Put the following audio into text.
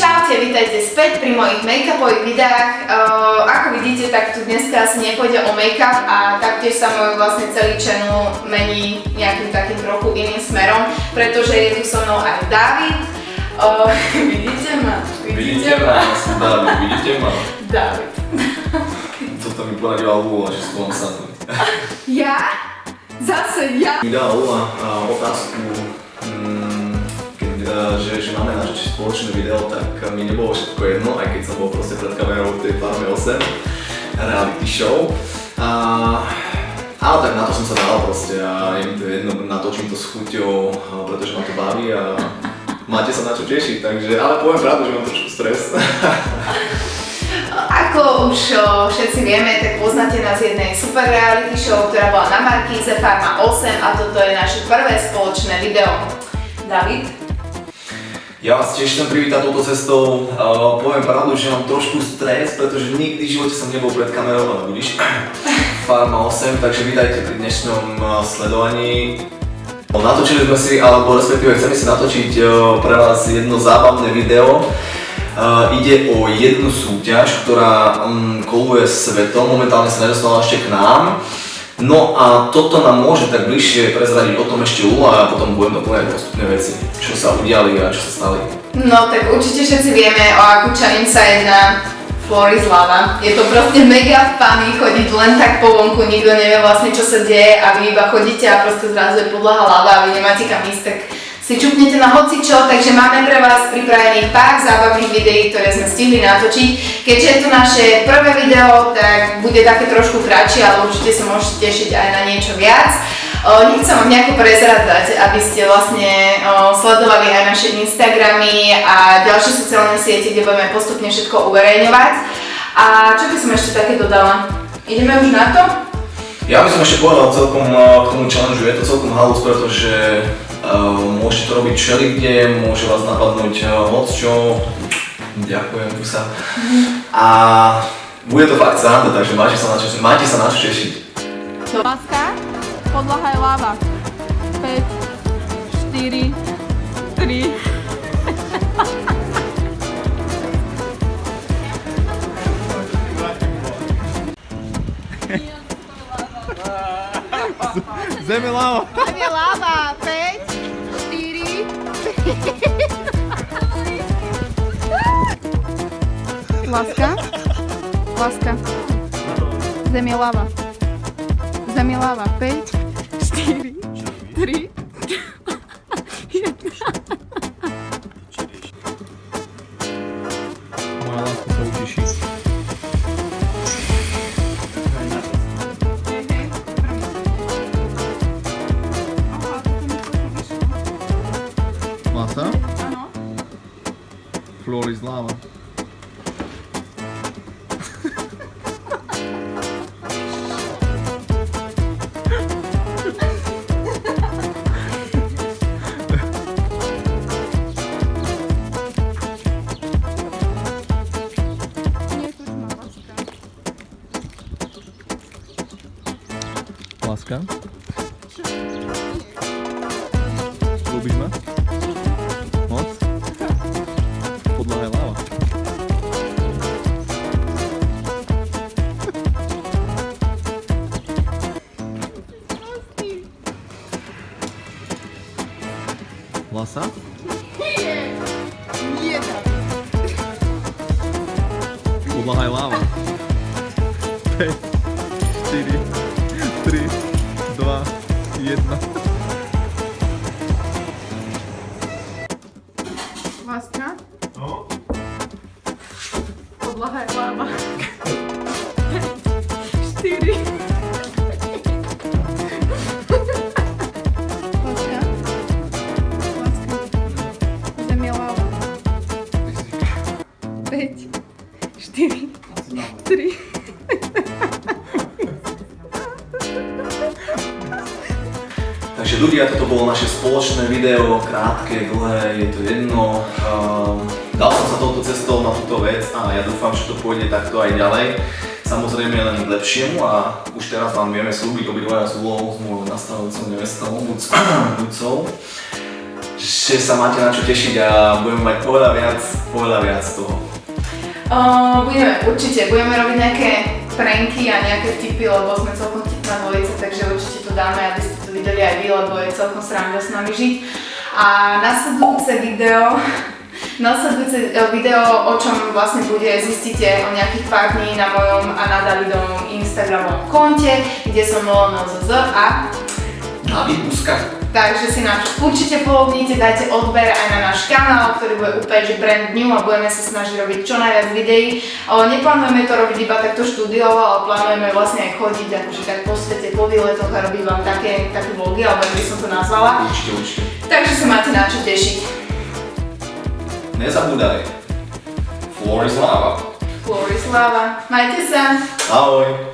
Čaute, vítajte späť pri mojich make-upových videách. Ako vidíte, tak tu dneska asi nepôjde o make-up a taktiež sa môj vlastne celý channel mení nejakým takým trochu iným smerom, pretože je tu so mnou aj David. Vidíte ma? Vidíte ma? Som David, vidíte ma? David. Toto mi poradila Lula, že spôjam sa tu. Ja? Zase ja? Mi dala Lula otázku, že máme nažiť spoločné video, tak mi nebolo všetko jedno, aj keď som bol proste pred kamerou v tej Farme 8 reality show. Ale tak na to som sa dal proste a je mi to jedno, natočím to s chuťou, pretože ma to baví a máte sa na čo tešiť, takže, ale poviem pravdu, že mám trošku stres. Ako už všetci vieme, tak poznáte nás z jednej super reality show, ktorá bola na Markíze Farma 8 a toto je naše prvé spoločné video. David? Ja vás tiež chcem privítať touto cestou. Poviem pravdu, že mám trošku stres, pretože nikdy v živote som nebol pred kamerou, ale budíš. Farma 8, takže vítajte pri dnešnom sledovaní. Natočili sme si, alebo respektíve chceme si natočiť pre vás jedno zábavné video. Ide o jednu súťaž, ktorá koluje svetom, momentálne sa nedostala ešte k nám. No a toto nám môže tak bližšie prezradiť o tom ešte Lula a potom budem doplňať postupné veci, čo sa udiali a čo sa stali. No tak určite všetci vieme, o akú challenge sa jedná. Floris Lava. Je to proste mega funny chodiť len tak po vonku, nikto nevie vlastne čo sa deje a vy iba chodíte a proste zrazu je podlaha lava a vy nemáte kam ísť, tak si čupnete na hocičo, takže máme pre vás pripravených pár zábavných videí, ktoré sme stihli natočiť. Keďže je to naše prvé video, tak bude také trošku kratšie, ale určite sa môžete tešiť aj na niečo viac. Nechcem vám nejako prezradzať, aby ste vlastne sledovali aj naše Instagramy a ďalšie sociálne siete, kde budeme postupne všetko uverejňovať. A čo by som ešte také dodala? Ideme už na to? Ja by som ešte povedal celkom k tomu challenge, je to celkom halus, pretože môžete to robiť všelikde, môže vás napadnúť hocčo. Ďakujem, tu sa. A bude to fakt sranda, takže máte sa na čo tešiť. Láska, podlaha je lava. 5, 4, 3. Zem je lava. Zem je lava. 5, 4, 3. Láska, láska. Zem je lava. Zem je lava. 5, 4, 3, 1. Moja láska sa uteší. Láska? Áno. Floris Lava. Láska? Ľúbiš ma? Moc? Podlaha je lava. Lasa? Nie. Podlaha je lava. 5, 4, 3, 2, 1. Láska? No? Podlaha je lava. 4. Láska? Láska. Zem je lava. 5, 4, 3. Takže ľudia, toto bolo naše spoločné video, krátke, dlhé, je to jedno. Dal som sa touto cestou na túto vec a ja dúfam, že to pôjde takto aj ďalej. Samozrejme len k lepšiemu a už teraz vám vieme slúbiť obidvaja s Lulou, s mojou nastavujúcou nevestou, budúcou, že sa máte na čo tešiť a budeme mať oveľa viac toho. Budeme robiť nejaké pranky a nejaké vtipy, lebo sme celkom vtipná dvojica, takže určite to dáme, aby ste to videli aj vy, lebo je celkom sranda s nami žiť. A nasledujúce video, o čom vlastne bude, zistíte o nejakých pár dní na mojom a na Davidovom Instagramovom konte, kde som LNZZ a David Buska. Takže si nás určite follownite, dajte odber aj na náš kanál, ktorý bude úplne že brand new a budeme sa snažiť robiť čo najviac videí. Neplánujeme to robiť iba takto štúdiovo, ale plánujeme vlastne aj chodiť akože tak po svete, po výletoch a robiť vám také vlogy, alebo ako by som to nazvala. Určite. Takže sa máte na čo tešiť. Nezabúdaj. Floor is lava. Floor is lava. Majte sa. Ahoj.